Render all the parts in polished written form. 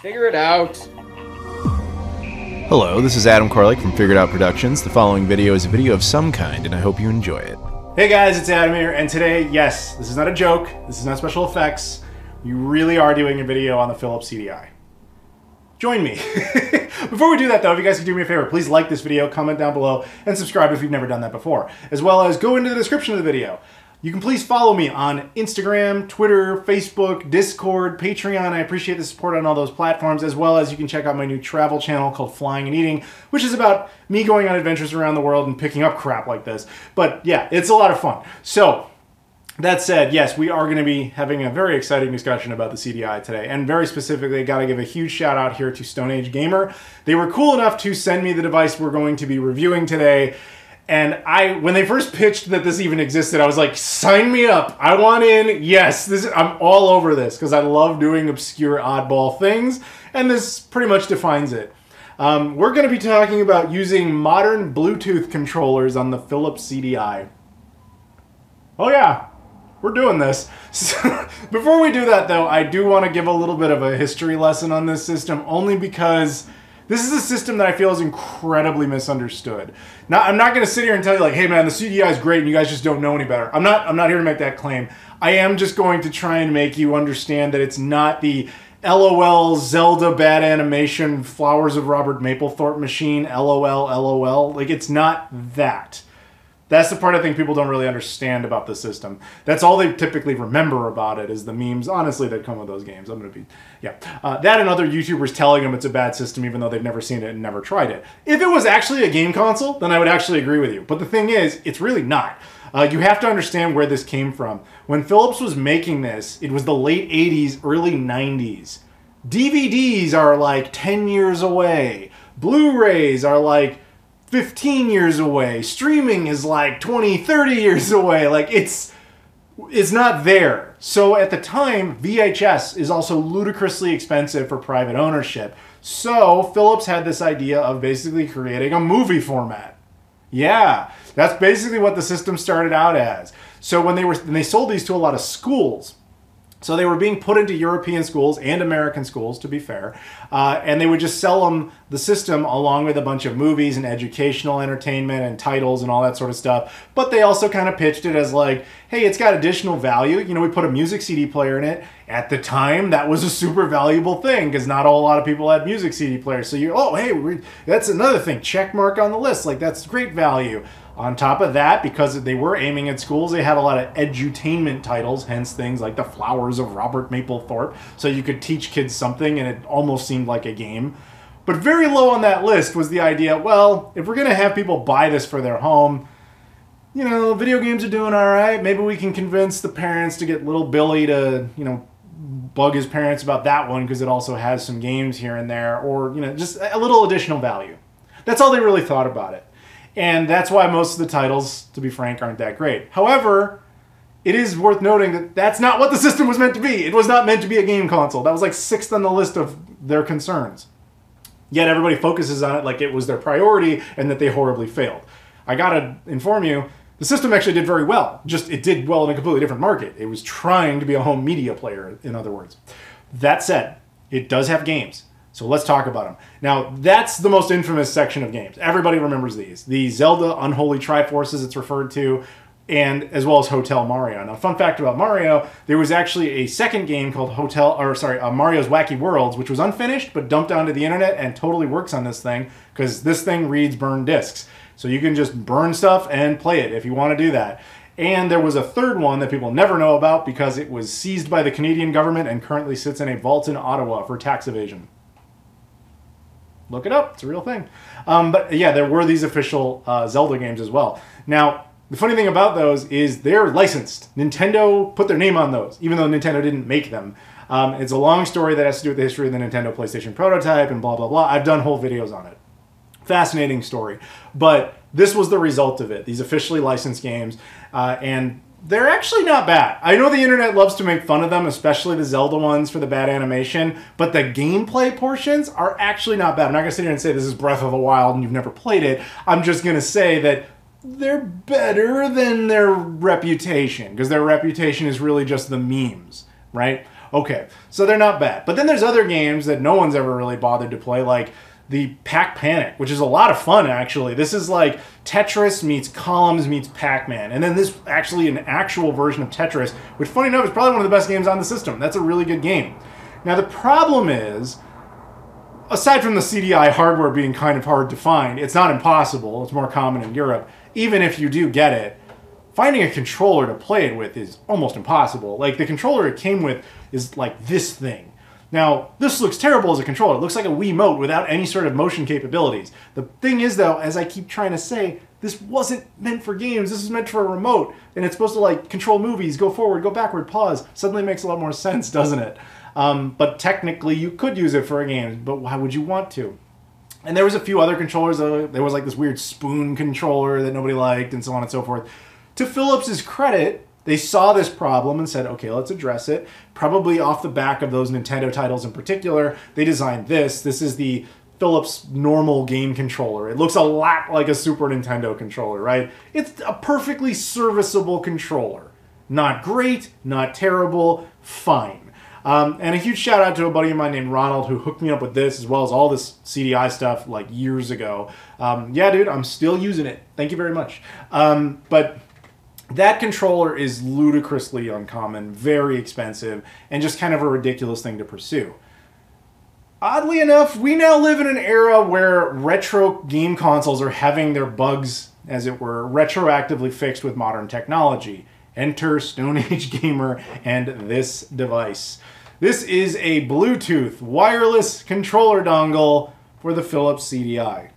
Figure it out. Hello, this is Adam Koralik from Figured Out Productions. The following video is a video of some kind, and I hope you enjoy it. Hey guys, it's Adam here, and today, yes, this is not a joke, this is not special effects. We really are doing a video on the Philips CDI. Join me. Before we do that though, if you guys could do me a favor, please like this video, comment down below, and subscribe if you've never done that before. As well as go into the description of the video. You can please follow me on Instagram, Twitter, Facebook, Discord, Patreon. I appreciate the support on all those platforms, as well as you can check out my new travel channel called Flying and Eating, which is about me going on adventures around the world and picking up crap like this. But yeah, it's a lot of fun. So, that said, yes, we are going to be having a very exciting discussion about the CDI today, and very specifically, I got to give a huge shout out here to Stone Age Gamer. They were cool enough to send me the device we're going to be reviewing today, and when they first pitched that this even existed, I was like, sign me up, I want in, yes, I'm all over this, because I love doing obscure oddball things, and this pretty much defines it. We're going to be talking about using modern Bluetooth controllers on the Philips CDI. Oh yeah. We're doing this. So, before we do that though, I do want to give a little bit of a history lesson on this system, only because this is a system that I feel is incredibly misunderstood. Now, I'm not going to sit here and tell you like, hey man, the CDI is great and you guys just don't know any better. I'm not here to make that claim. I am just going to try and make you understand that it's not the LOL Zelda bad animation Flowers of Robert Mapplethorpe machine, LOL. Like, it's not that. That's the part I think people don't really understand about the system. That's all they typically remember about it is the memes, honestly, that come with those games. I'm going to be, yeah. That and other YouTubers telling them it's a bad system even though they've never seen it and never tried it. If it was actually a game console, then I would actually agree with you. But the thing is, it's really not. You have to understand where this came from. When Philips was making this, it was the late 80s, early 90s. DVDs are like 10 years away. Blu-rays are like 15 years away. Streaming is like 20, 30 years away. Like, it's not there. So at the time, VHS is also ludicrously expensive for private ownership. So Philips had this idea of basically creating a movie format. Yeah, that's basically what the system started out as. So when they sold these to a lot of schools, so they were being put into European schools and American schools, to be fair, and they would just sell them the system along with a bunch of movies and educational entertainment and titles and all that sort of stuff. But they also kind of pitched it as like, hey, it's got additional value. You know, we put a music CD player in it. At the time, that was a super valuable thing because not a whole lot of people had music CD players. So oh, hey, that's another thing. Check mark on the list. Like, that's great value. On top of that, because they were aiming at schools, they had a lot of edutainment titles, hence things like the Flowers of Robert Mapplethorpe, so you could teach kids something and it almost seemed like a game. But very low on that list was the idea, well, if we're going to have people buy this for their home, you know, video games are doing all right. Maybe we can convince the parents to get little Billy to, you know, bug his parents about that one because it also has some games here and there, or, you know, just a little additional value. That's all they really thought about it. And that's why most of the titles, to be frank, aren't that great. However, it is worth noting that that's not what the system was meant to be. It was not meant to be a game console. That was like 6th on the list of their concerns. Yet everybody focuses on it like it was their priority and that they horribly failed. I gotta inform you, the system actually did very well. Just it did well in a completely different market. It was trying to be a home media player, in other words. That said, it does have games. So let's talk about them. Now, that's the most infamous section of games. Everybody remembers these. The Zelda unholy triforces it's referred to, and as well as Hotel Mario. Now, fun fact about Mario, there was actually a second game called Mario's Wacky Worlds, which was unfinished, but dumped onto the internet and totally works on this thing, because this thing reads burned discs. So you can just burn stuff and play it if you want to do that. And there was a third one that people never know about because it was seized by the Canadian government and currently sits in a vault in Ottawa for tax evasion. Look it up. It's a real thing. But yeah, there were these official Zelda games as well. Now, the funny thing about those is they're licensed. Nintendo put their name on those, even though Nintendo didn't make them. It's a long story that has to do with the history of the Nintendo PlayStation prototype and blah, blah, blah. I've done whole videos on it. Fascinating story. But this was the result of it, these officially licensed games. And they're actually not bad. I know the internet loves to make fun of them, especially the Zelda ones for the bad animation, but the gameplay portions are actually not bad. I'm not going to sit here and say this is Breath of the Wild and you've never played it. I'm just going to say that they're better than their reputation, because their reputation is really just the memes, right? Okay, so they're not bad. But then there's other games that no one's ever really bothered to play, like the Pac Panic, which is a lot of fun, actually. This is like Tetris meets Columns meets Pac-Man. And then this actually an actual version of Tetris, which, funny enough, is probably one of the best games on the system. That's a really good game. Now, the problem is, aside from the CDI hardware being kind of hard to find, it's not impossible. It's more common in Europe. Even if you do get it, finding a controller to play it with is almost impossible. Like, the controller it came with is like this thing. Now, this looks terrible as a controller. It looks like a Wiimote without any sort of motion capabilities. The thing is, though, as I keep trying to say, this wasn't meant for games. This is meant for a remote. And it's supposed to, like, control movies, go forward, go backward, pause. Suddenly makes a lot more sense, doesn't it? But technically, you could use it for a game, but why would you want to? And there was a few other controllers. There was, like, this weird spoon controller that nobody liked, and so on and so forth. To Philips's credit, they saw this problem and said, okay, let's address it. Probably off the back of those Nintendo titles in particular, they designed this. This is the Philips normal game controller. It looks a lot like a Super Nintendo controller, right? It's a perfectly serviceable controller. Not great, not terrible, fine. And a huge shout out to a buddy of mine named Ronald who hooked me up with this as well as all this CDI stuff like years ago. Yeah, dude, I'm still using it. Thank you very much. But that controller is ludicrously uncommon, very expensive, and just kind of a ridiculous thing to pursue. Oddly enough, we now live in an era where retro game consoles are having their bugs, as it were, retroactively fixed with modern technology. Enter Stone Age Gamer and this device. This is a Bluetooth wireless controller dongle for the Philips CDI.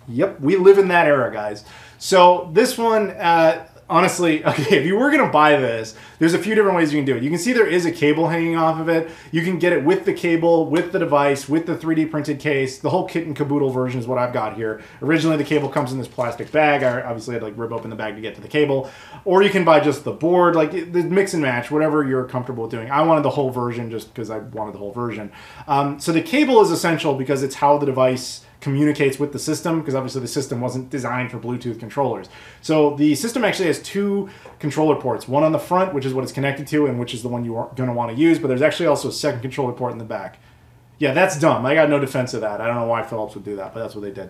Yep, we live in that era, guys. So this one, honestly, okay, if you were going to buy this, there's a few different ways you can do it. You can see there is a cable hanging off of it. You can get it with the cable, with the device, with the 3D printed case. The whole kit and caboodle version is what I've got here. Originally, the cable comes in this plastic bag. I obviously had to like rip open the bag to get to the cable. Or you can buy just the board, like the mix and match, whatever you're comfortable with doing. I wanted the whole version just because I wanted the whole version. So the cable is essential because it's how the device communicates with the system, because obviously the system wasn't designed for Bluetooth controllers. So the system actually has two controller ports, one on the front, which is what it's connected to and which is the one you're going to want to use, but there's actually also a second controller port in the back. Yeah, that's dumb. I got no defense of that. I don't know why Philips would do that, but that's what they did.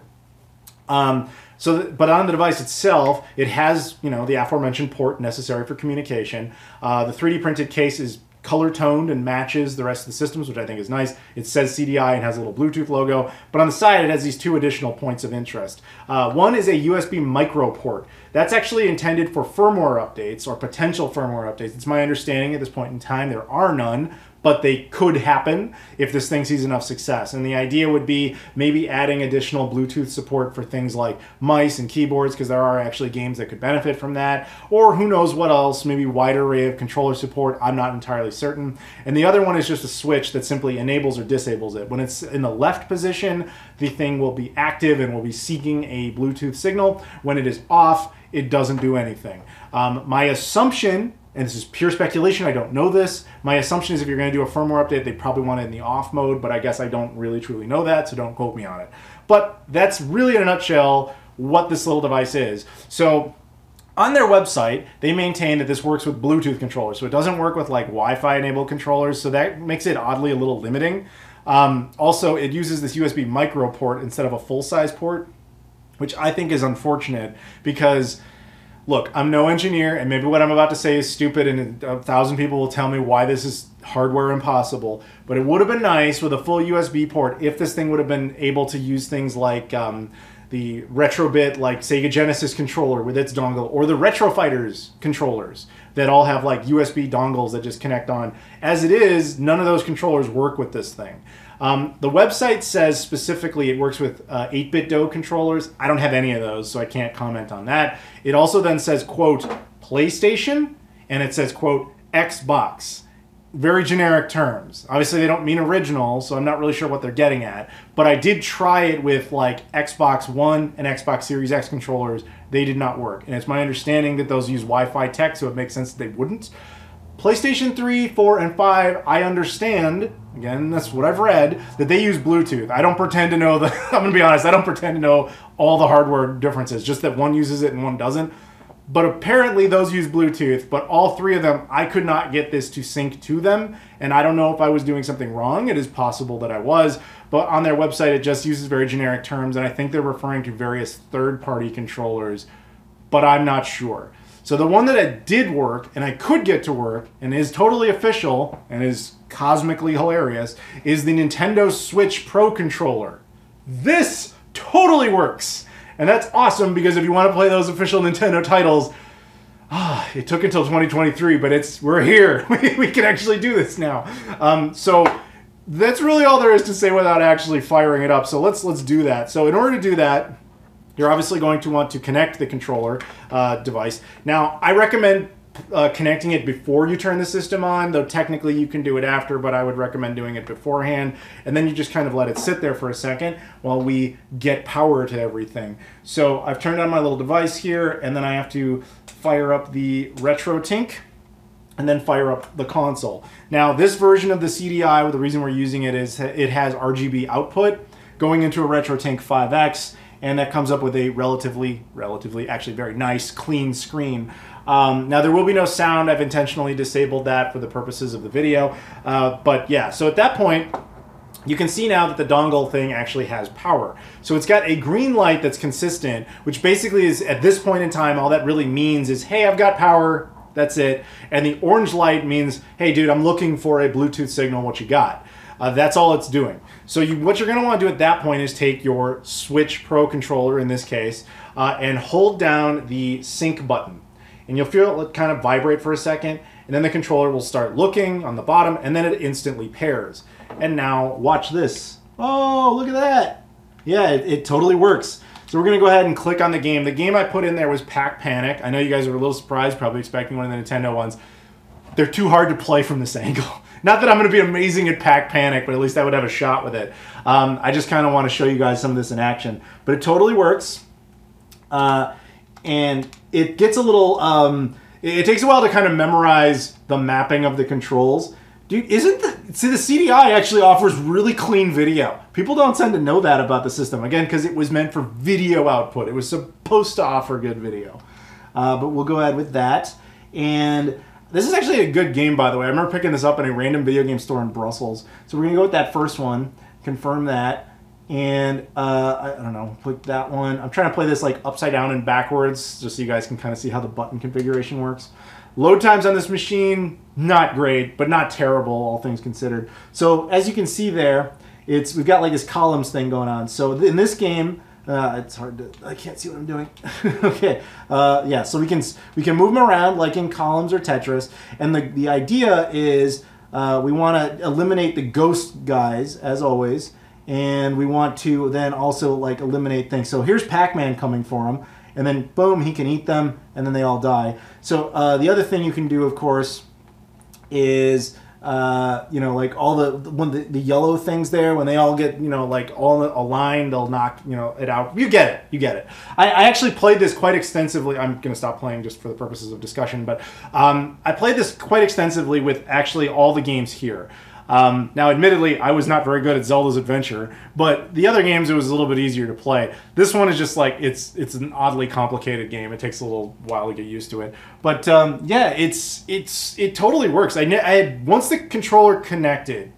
But on the device itself, it has, you know, the aforementioned port necessary for communication. The 3D printed case is color toned and matches the rest of the systems, which I think is nice. It says CDI and has a little Bluetooth logo, but on the side it has these two additional points of interest. One is a USB micro port. That's actually intended for firmware updates or potential firmware updates. It's my understanding at this point in time there are none, but they could happen if this thing sees enough success. And the idea would be maybe adding additional Bluetooth support for things like mice and keyboards, because there are actually games that could benefit from that. Or who knows what else, maybe wider array of controller support. I'm not entirely certain. And the other one is just a switch that simply enables or disables it. When it's in the left position, the thing will be active and will be seeking a Bluetooth signal. When it is off, it doesn't do anything. My assumption, and this is pure speculation, I don't know this, my assumption is if you're going to do a firmware update, they probably want it in the off mode, but I guess I don't really truly know that, so don't quote me on it. But that's really in a nutshell what this little device is. So on their website, they maintain that this works with Bluetooth controllers, so it doesn't work with like Wi-Fi enabled controllers, so that makes it oddly a little limiting. Also, it uses this USB micro port instead of a full-size port, which I think is unfortunate because, look, I'm no engineer, and maybe what I'm about to say is stupid, and 1,000 people will tell me why this is hardware impossible, but it would have been nice with a full USB port if this thing would have been able to use things like the Retrobit, like Sega Genesis controller with its dongle, or the Retro Fighters controllers that all have like USB dongles that just connect on. As it is, none of those controllers work with this thing. The website says specifically it works with 8-bit DOE controllers. I don't have any of those, so I can't comment on that. It also then says, quote, PlayStation, and it says, quote, Xbox. Very generic terms. Obviously, they don't mean original, so I'm not really sure what they're getting at. But I did try it with, like, Xbox One and Xbox Series X controllers. They did not work. And it's my understanding that those use Wi-Fi tech, so it makes sense that they wouldn't. PlayStation 3, 4, and 5, I understand, again, that's what I've read, that they use Bluetooth. I don't pretend to know I'm going to be honest, I don't pretend to know all the hardware differences, just that one uses it and one doesn't. But apparently those use Bluetooth, but all three of them, I could not get this to sync to them. And I don't know if I was doing something wrong. It is possible that I was. But on their website, it just uses very generic terms. And I think they're referring to various third-party controllers. But I'm not sure. So the one that it did work, and I could get to work, and is totally official, and is cosmically hilarious, is the Nintendo Switch Pro Controller. This totally works. And that's awesome because if you want to play those official Nintendo titles, it took until 2023, but we're here. We can actually do this now. So that's really all there is to say without actually firing it up. So let's do that. So in order to do that, you're obviously going to want to connect the controller device. Now, I recommend connecting it before you turn the system on, though technically you can do it after, but I would recommend doing it beforehand. And then you just kind of let it sit there for a second while we get power to everything. So I've turned on my little device here, and then I have to fire up the RetroTink and then fire up the console. Now, this version of the CDI, the reason we're using it is it has RGB output going into a RetroTink 5X, and that comes up with a relatively actually very nice, clean screen. Now, there will be no sound. I've intentionally disabled that for the purposes of the video. But yeah, so at that point, you can see now that the dongle thing actually has power. So it's got a green light that's consistent, which basically is, at this point in time, all that really means is, hey, I've got power, that's it. And the orange light means, hey, dude, I'm looking for a Bluetooth signal, what you got? That's all it's doing. So what you're going to want to do at that point is take your Switch Pro controller, in this case, and hold down the sync button. And you'll feel it kind of vibrate for a second, and then the controller will start looking on the bottom, and then it instantly pairs. And now, watch this. Oh, look at that. Yeah, it totally works. So we're going to go ahead and click on the game. The game I put in there was Pac Panic. I know you guys are a little surprised, probably expecting one of the Nintendo ones. They're too hard to play from this angle. Not that I'm going to be amazing at Pac Panic, but at least I would have a shot with it. I just kind of want to show you guys some of this in action. But it totally works. And it gets a little, it takes a while to kind of memorize the mapping of the controls. Dude, see, the CDI actually offers really clean video. People don't tend to know that about the system. Again, because it was meant for video output. It was supposed to offer good video. But we'll go ahead with that. And this is actually a good game, by the way. I remember picking this up in a random video game store in Brussels. So we're going to go with that first one, confirm that. And I don't know, click that one. I'm trying to play this like upside down and backwards just so you guys can kind of see how the button configuration works. Load times on this machine, not great, but not terrible, all things considered. So as you can see there, we've got like this columns thing going on. So in this game, it's hard to, I can't see what I'm doing. Okay, yeah, so we can move them around like in columns or Tetris. And the idea is we want to eliminate the ghost guys, as always. And we want to then also like eliminate things. So here's Pac-Man coming for him, and then boom, he can eat them, and then they all die. So the other thing you can do, of course, is you know, like all the yellow things there, when they all get, you know, like all aligned, they'll knock, you know, it out. You get it. You get it. I actually played this quite extensively. I'm going to stop playing just for the purposes of discussion, but I played this quite extensively with actually all the games here. Now, admittedly, I was not very good at Zelda's Adventure, but the other games, it was a little bit easier to play. This one is just like, it's an oddly complicated game. It takes a little while to get used to it. But yeah, it totally works. I had, once the controller connected,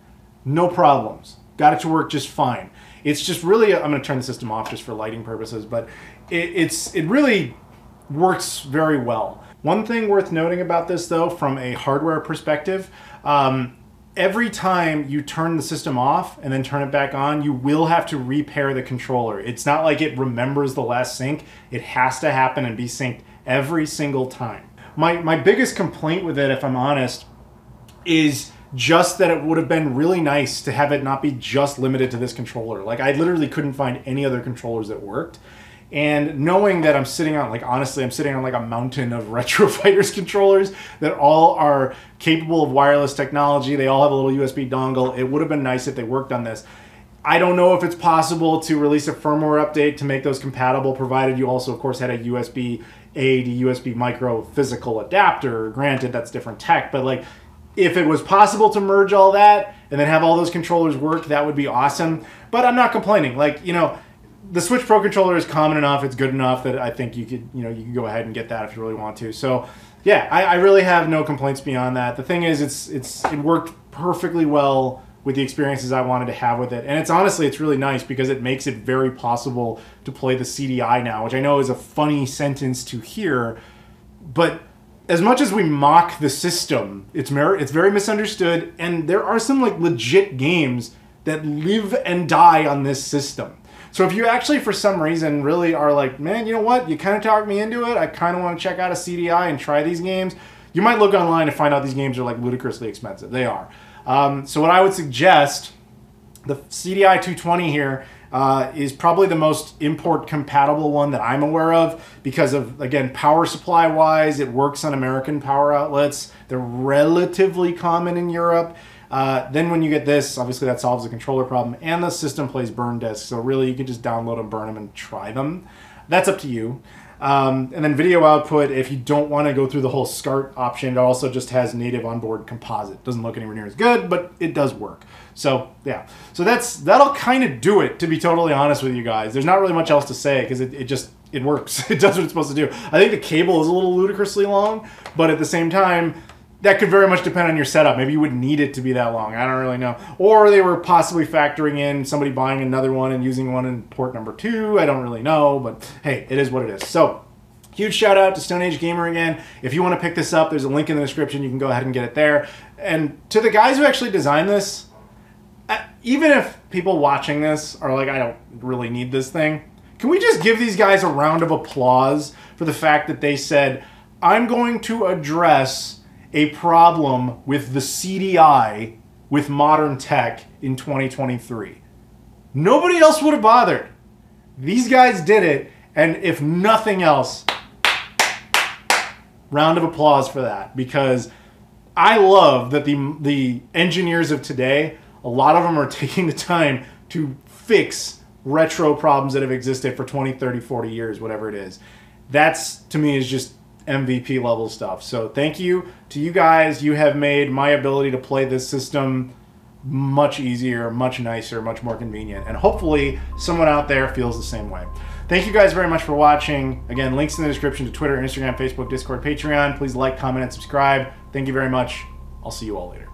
no problems. Got it to work just fine. It's just really, I'm going to turn the system off just for lighting purposes, but it really works very well. One thing worth noting about this, though, from a hardware perspective, every time you turn the system off and then turn it back on, you will have to repair the controller. It's not like it remembers the last sync. It has to happen and be synced every single time. My biggest complaint with it, if I'm honest, is just that it would have been really nice to have it not be just limited to this controller. Like, I literally couldn't find any other controllers that worked. And knowing that I'm sitting on, like, honestly, I'm sitting on like a mountain of Retro Fighters controllers that all are capable of wireless technology. They all have a little USB dongle. It would have been nice if they worked on this. I don't know if it's possible to release a firmware update to make those compatible, provided you also, of course, had a USB-A to USB micro physical adapter. Granted, that's different tech, but like, if it was possible to merge all that and then have all those controllers work, that would be awesome. But I'm not complaining. Like, you know, the Switch Pro controller is common enough, it's good enough that I think you could, you can go ahead and get that if you really want to. So yeah, I really have no complaints beyond that. The thing is, it worked perfectly well with the experiences I wanted to have with it. And it's really nice because it makes it very possible to play the CDI now, which I know is a funny sentence to hear, but as much as we mock the system, it's very misunderstood, and there are some like legit games that live and die on this system. So if you actually, for some reason, really are like, man, you know what? You kind of talked me into it. I kind of want to check out a CDI and try these games. You might look online and find out these games are like ludicrously expensive. They are. So what I would suggest, the CDI 220 here is probably the most import compatible one that I'm aware of because of, again, power supply wise, it works on American power outlets. They're relatively common in Europe. Then when you get this, obviously that solves the controller problem, and the system plays burn discs, so really you can just download them, burn them, and try them. That's up to you. And then video output, if you don't want to go through the whole SCART option, it also just has native onboard composite. Doesn't look anywhere near as good, but it does work. So yeah, so that'll kind of do it, to be totally honest with you guys. There's not really much else to say because it works. It does what it's supposed to do. I think the cable is a little ludicrously long, but at the same time, that could very much depend on your setup. Maybe you wouldn't need it to be that long. I don't really know. Or they were possibly factoring in somebody buying another one and using one in port number 2. I don't really know, but hey, it is what it is. So, huge shout out to Stone Age Gamer again. If you want to pick this up, there's a link in the description. You can go ahead and get it there. And to the guys who actually designed this, even if people watching this are like, I don't really need this thing, can we just give these guys a round of applause for the fact that they said, I'm going to address a problem with the CDI with modern tech in 2023. Nobody else would have bothered. These guys did it, and if nothing else, round of applause for that, because I love that the engineers of today, a lot of them are taking the time to fix retro problems that have existed for 20, 30, 40 years, whatever it is. That's, to me, is just MVP level stuff. So thank you to you guys. You have made my ability to play this system much easier, much nicer, much more convenient, and hopefully someone out there feels the same way. Thank you guys very much for watching. Again, links in the description to Twitter, Instagram, Facebook, Discord, Patreon. Please like, comment, and subscribe. Thank you very much. I'll see you all later.